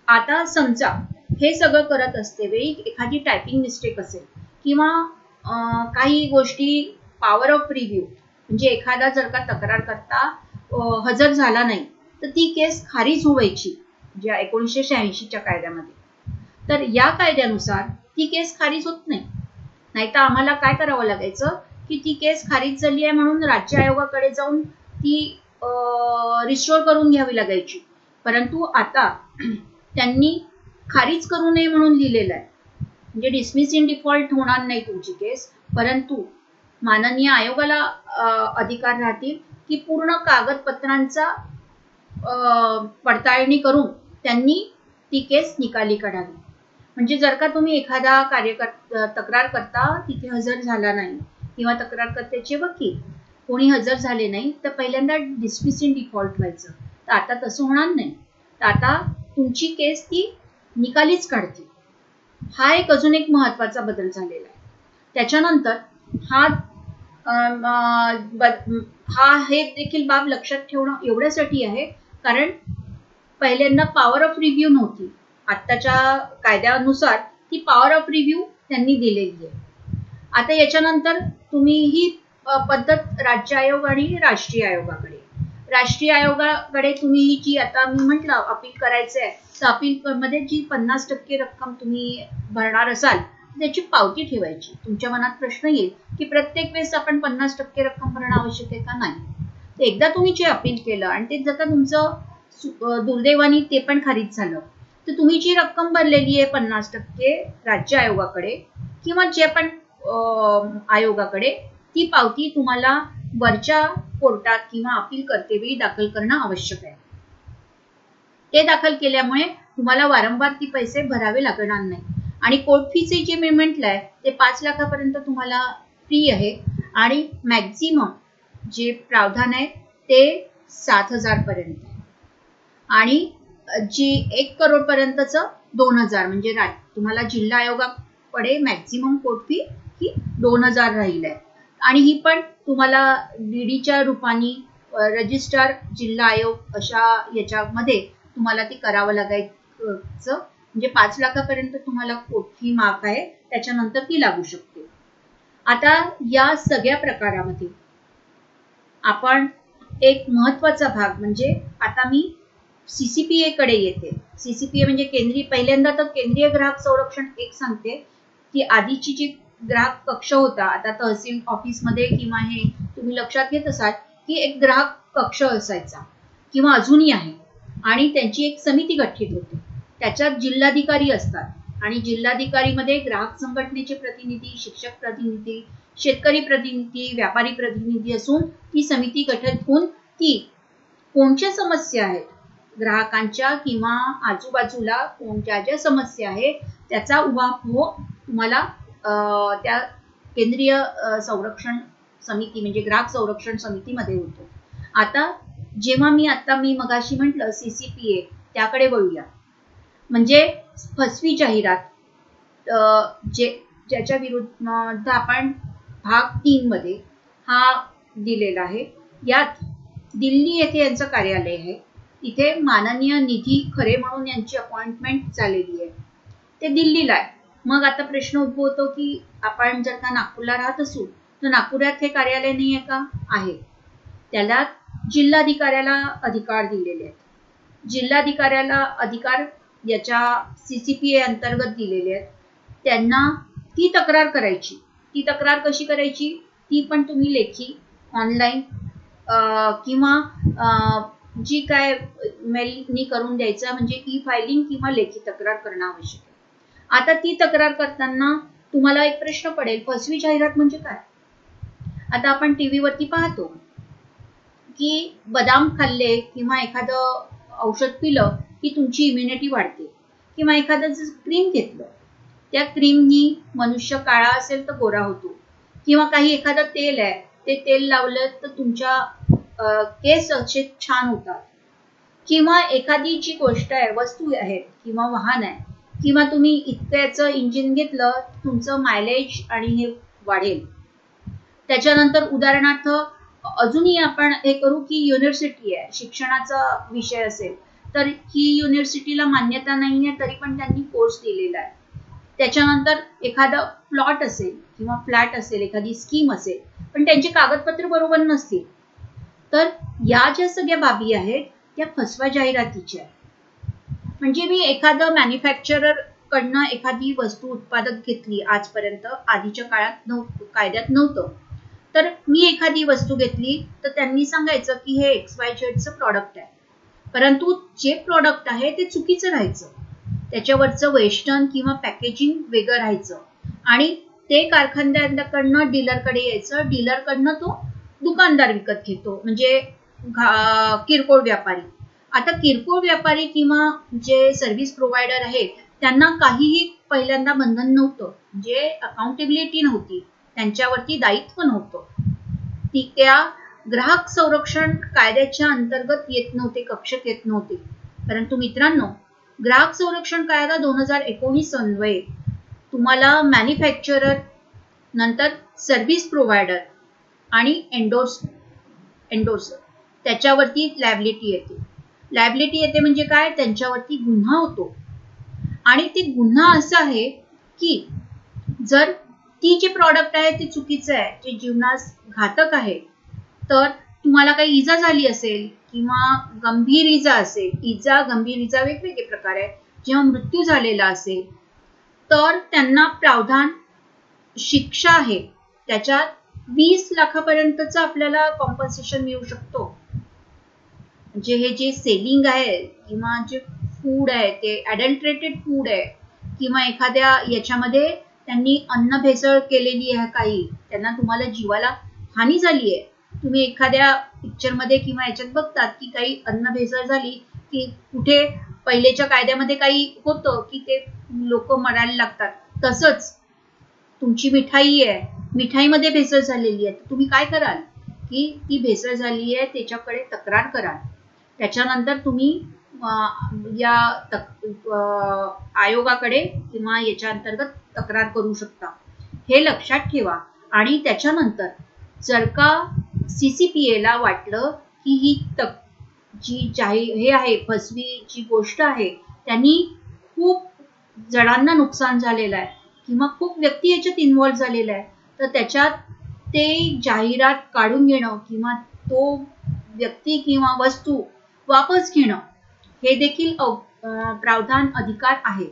आता समजा हे सगळं करत असते वेळी एखादी टायपिंग मिस्टेक असेल किंवा काही गोष्टी पॉवर ऑफ रिव्ह्यू म्हणजे एखादा जर का तक्रार करता हजर झाला नाही तर ती केस खारिज व्हायची ज्या 1986च्या कायद्यामध्ये. तर या कायद्यानुसार ती केस खारिज होत नाही. नाहीतर आम्हाला काय करावं लागायचं की ती केस खारिज झाली आहे म्हणून राज्य आयोगाकडे जाऊन ती रिस्टोर करून घ्यावी लागायची. परंतु आता त्यांनी खारिज करू नये म्हणून लिहिलेलं आहे. म्हणजे डिसमिस इन डिफॉल्ट होणार नाही तुमची केस, परंतु माननीय आयोगाला अधिकार राहतील की पूर्ण कागदपत्रांचा पडताळणी करून त्यांनी ती केस निकाली काढावी. म्हणजे जर का तुम्ही एखादा तक्रार करता तिथे हजर झाला नाही किंवा तक्रारकर्त्याचे वकील कोणी हजर झाले नाही तर पहिल्यांदा डिसमिस इन डिफॉल्ट व्हायचं. तर आता तसं होणार नाही. तर आता तुमची केस ती निकालीच काढते. हा एक अजून एक महत्वाचा बदल झालेला आहे. त्याच्यानंतर हे देखील बाब लक्षात ठेवणं एवढ्यासाठी आहे कारण पहिल्यांदा पॉवर ऑफ रिव्ह्यू नव्हती. आत्ताच्या कायद्यानुसार ती पॉवर ऑफ रिव्ह्यू त्यांनी दिलेली आहे. आता याच्यानंतर तुम्ही ही पद्धत राज्य आयोग आणि राष्ट्रीय आयोगाकडे तुम्ही ही जी आता मी म्हटलं अपील करायचं आहे तर अपील मध्ये जी 50% रक्कम तुम्ही भरणार असाल त्याची पावती ठेवायची. तुमच्या मनात प्रश्न येईल की प्रत्येक वेळेस आपण 50% रक्कम भरणं आवश्यक आहे का? नाही. तर एकदा तुम्ही जे अपील केलं आणि ते जर का तुमचं दुर्दैवाने ते पण खारिज झालं तर तुम्ही जी रक्कम भरलेली आहे 50% राज्य आयोगाकडे किंवा जे पण आयोगाकडे ती पावती तुम्हाला वरच्या कोर्टात किंवा अपील करतेवेळी दाखल करणं आवश्यक आहे. ते दाखल केल्यामुळे तुम्हाला वारंवार ती पैसे भरावे लागणार नाही. आणि कोर्ट फीचे जे मी म्हटलंय ते 5 लाखापर्यंत तुम्हाला फ्री आहे आणि मॅक्झिमम जे प्रावधान आहे ते 7,000 पर्यंत आहे. आणि जी 1 करोड पर्यंतचं 2,000 म्हणजे तुम्हाला जिल्हा आयोगाकडे मॅक्झिमम कोर्ट फी ही 2,000 राहील आहे. आणि ही पण तुम्हाला डीडीच्या रूपाने रजिस्ट्रार जिल्हा आयोग अशा याच्यामध्ये तुम्हाला ती करावं लागायचं. म्हणजे 5 लाखापर्यंत तुम्हाला कोर्ट फी माफ आहे, त्याच्यानंतर ती लागू शकते. आता या सगळ्या प्रकारामध्ये आपण एक महत्वाचा भाग म्हणजे आता मी CCPA कडे येते. CCPA म्हणजे पहिल्यांदा तर केंद्रीय ग्राहक संरक्षण एक सांगते की आधीची जी ग्राहक कक्ष होता आता तहसील ऑफिस मध्ये किंवा हे तुम्ही लक्षात घेत असाल की एक ग्राहक कक्ष असायचा किंवा अजूनही आहे आणि त्यांची एक समिती गठीत होते. त्याच्यात जिल्हाधिकारी असतात आणि जिल्हाधिकारीमध्ये ग्राहक संघटनेचे प्रतिनिधी, शिक्षक प्रतिनिधी, शेतकरी प्रतिनिधी, व्यापारी प्रतिनिधी असून ती समिती गठीत होऊन ती कोणत्या समस्या आहेत ग्राहकांच्या किंवा आजूबाजूला कोणत्या ज्या समस्या आहेत त्याचा उहापोह तुम्हाला त्या केंद्रीय संरक्षण समिती म्हणजे ग्राहक संरक्षण समितीमध्ये होतो. आता जेव्हा मी मगाशी म्हटलं CCPA त्याकडे वळूया. म्हणजे फसवी जाहिरात ज्याच्या विरुद्ध आपण भाग 3 मध्ये हा दिलेला आहे. यात दिल्ली येथे यांचं कार्यालय आहे. इथे माननीय निधी खरे म्हणून यांची अपॉइंटमेंट झालेली आहे. ते दिल्लीला आहे. मग आता प्रश्न उद्भवतो की आपण जर का नागपूरला राहत असू तर नागपुरात हे कार्यालय नाही आहे का? आहे. त्याला जिल्हाधिकाऱ्याला अधिकार दिलेले आहेत. जिल्हाधिकाऱ्याला अधिकार याच्या CCPA अंतर्गत दिलेले आहेत. त्यांना ती तक्रार करायची. ती तक्रार कशी करायची? ती पण तुम्ही लेखी ऑनलाईन किंवा जी काय मेलनी करून द्यायचं म्हणजे E-फायलिंग किंवा लेखी तक्रार करणं आवश्यक आहे. आता ती तक्रार करताना तुम्हाला एक प्रश्न पडेल, फसवी जाहिरात म्हणजे काय? आता आपण TV वरती पाहतो की बदाम खाल्ले किंवा एखादं औषध पिलं की तुमची इम्युनिटी वाढते किंवा एखादं क्रीम घेतलं त्या क्रीमनी मनुष्य काळा असेल तर गोरा होतो किंवा काही एखादं तेल आहे ते तेल लावलं तर तुमच्या केस असे छान होतात किंवा एखादी जी गोष्ट आहे वस्तू आहे किंवा वाहन आहे किंवा तुम्ही इतक्याचं इंजिन घेतलं तुमचं मायलेज आणि हे वाढेल. त्याच्यानंतर उदाहरणार्थ अजूनही आपण हे करू की युनिव्हर्सिटी आहे, शिक्षणाचा विषय असेल तर ही युनिव्हर्सिटीला मान्यता नाही आहे तरी पण त्यांनी कोर्स दिलेला आहे. त्याच्यानंतर एखादा प्लॉट असेल किंवा फ्लॅट असेल, एखादी स्कीम असेल पण त्यांची कागदपत्र बरोबर नसतील तर या ज्या सगळ्या बाबी आहेत त्या फसवा जाहिरातीच्या आहेत. म्हणजे मी एखादं मॅन्युफॅक्चरर कडनं एखादी वस्तू उत्पादक घेतली आजपर्यंत आधीच्या काळात कायद्यात नव्हतं तर मी एखादी वस्तू घेतली तर त्यांनी सांगायचं की हे XYZचं प्रॉडक्ट आहे परंतु जे प्रॉडक्ट आहे ते चुकीचं राहायचं. त्याच्यावरचं वेस्टर्न किंवा पॅकेजिंग वेगळं राहायचं आणि ते कारखानदाराकडनं डीलरकडे यायचं. डीलरकडनं तो दुकानदार विकत घेतो म्हणजे किरकोळ व्यापारी. आता किरकोळ व्यापारी किंवा जे सर्व्हिस प्रोव्हायडर आहेत त्यांना काहीही पहिल्यांदा बंधन नव्हतं म्हणजे अकाउंटेबिलिटी नव्हती, त्यांच्यावरती दायित्व नव्हतं. त्या ग्राहक संरक्षण कायद्याच्या अंतर्गत येत नव्हते, कक्षेत येत नव्हते. परंतु मित्रांनो ग्राहक संरक्षण कायदा 2019 अन्वये तुम्हाला मॅन्युफॅक्चरर नंतर सर्व्हिस प्रोव्हायडर आणि एंडोर्सर त्याच्यावरती लायबिलिटी येते. लायबिलिटी येते म्हणजे काय? त्यांच्यावरती गुन्हा होतो आणि ते गुन्हा असा आहे की जर ती जे प्रॉडक्ट आहे ते चुकीचं आहे, जे जीवनास घातक आहे तर तुम्हाला काही इजा झाली असेल किंवा गंभीर इजा असेल, गंभीर इजा वेगवेगळे प्रकार आहेत. जेव्हा मृत्यू झालेला असेल तर त्यांना प्रावधान शिक्षा आहे त्याच्यात 20 लाखापर्यंतचं आपल्याला कॉम्पन्सेशन मिळू शकतो. म्हणजे हे जे सेलिंग आहे किंवा जे फूड आहे ते अडल्ट्रेटेड फूड आहे किंवा एखाद्या याच्यामध्ये त्यांनी अन्न भेसळ केलेली आहे, काही त्यांना तुम्हाला जीवाला हानी झाली आहे. तुम्ही एखाद्या पिक्चरमध्ये किंवा याच्यात बघतात की काही अन्न भेसळ झाली की कुठे पहिलेच्या कायद्यामध्ये काही होतं की ते लोक मरायला लागतात. तसंच तुमची मिठाई आहे, मिठाईमध्ये भेसळ झालेली आहे, तुम्ही काय कराल की ती भेसळ झाली आहे त्याच्याकडे तक्रार कराल. त्याच्यानंतर तुम्ही या आयोगाकडे किंवा याच्या अंतर्गत तक्रार करू शकता. हे लक्षात ठेवा. आणि त्याच्यानंतर जर का CCPA ला वाटलं की ही हे आहे फसवी जी गोष्ट आहे त्यांनी खूप जणांना नुकसान झालेलं आहे किंवा खूप व्यक्ती याच्यात इन्व्हॉल्व झालेला आहे तर त्याच्यात ते जाहिरात काढून घेणं किंवा तो व्यक्ती किंवा वस्तू वापस घेणं हे देखील प्रावधान अधिकार आहे.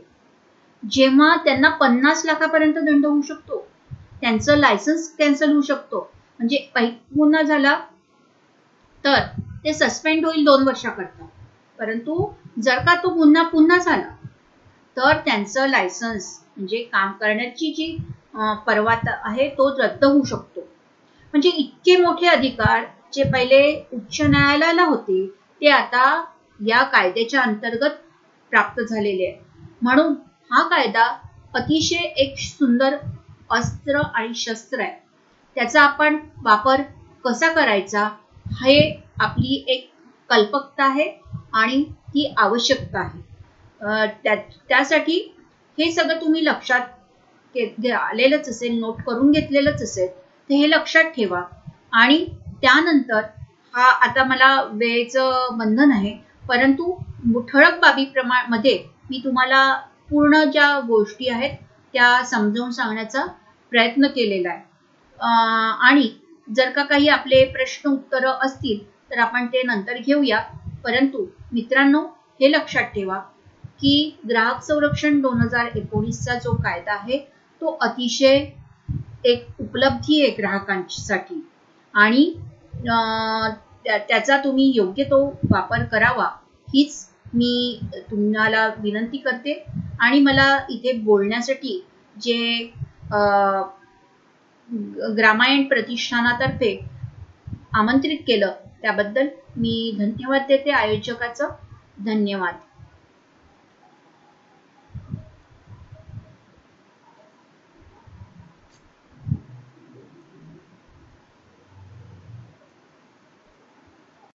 जेव्हा त्यांना 50 लाखापर्यंत दंड होऊ शकतो, त्यांचं लायसन्स कॅन्सल होऊ शकतो. म्हणजे गुन्हा झाला तर ते सस्पेंड होईल 2 वर्षाकरता. परंतु जर का तो गुन्हा पुन्हा झाला तर त्यांचं लायसन्स म्हणजे काम करण्याची जी परवाना आहे तो रद्द होऊ शकतो. म्हणजे इतके मोठे अधिकार जे पहिले उच्च न्यायालयाला होते ते आता या कायद्याच्या अंतर्गत प्राप्त झालेले आहे. म्हणून हा कायदा अतिशय एक सुंदर अस्त्र आणि शस्त्र आहे. त्याचा आपण वापर कसा करायचा हे आपली एक कल्पकता आहे आणि ती आवश्यकता आहे. त्यासाठी हे सगळं तुम्ही लक्षात आलेलंच असेल, नोट करून घेतलेलंच असेल, तर हे लक्षात ठेवा. आणि त्यानंतर हा आता मला वेळेचं बंधन आहे, परंतु ठळक बाबीमध्ये मी तुम्हाला पूर्ण ज्या गोष्टी आहेत त्या समजावून सांगण्याचा प्रयत्न केलेला आहे. आणि जर का काही आपले प्रश्न उत्तरं असतील तर आपण ते नंतर घेऊया. परंतु मित्रांनो, हे लक्षात ठेवा की ग्राहक संरक्षण 2019चा जो कायदा आहे तो अतिशय एक उपलब्धी आहे ग्राहकांसाठी आणि त्याचा तुम्ही योग्य तो वापर करावा हीच मी तुम्हाला विनंती करते. आणि मला इथे बोलण्यासाठी जे ग्रामायण प्रतिष्ठानातर्फे आमंत्रित केलं त्याबद्दल मी धन्यवाद देते आयोजकाचं. धन्यवाद.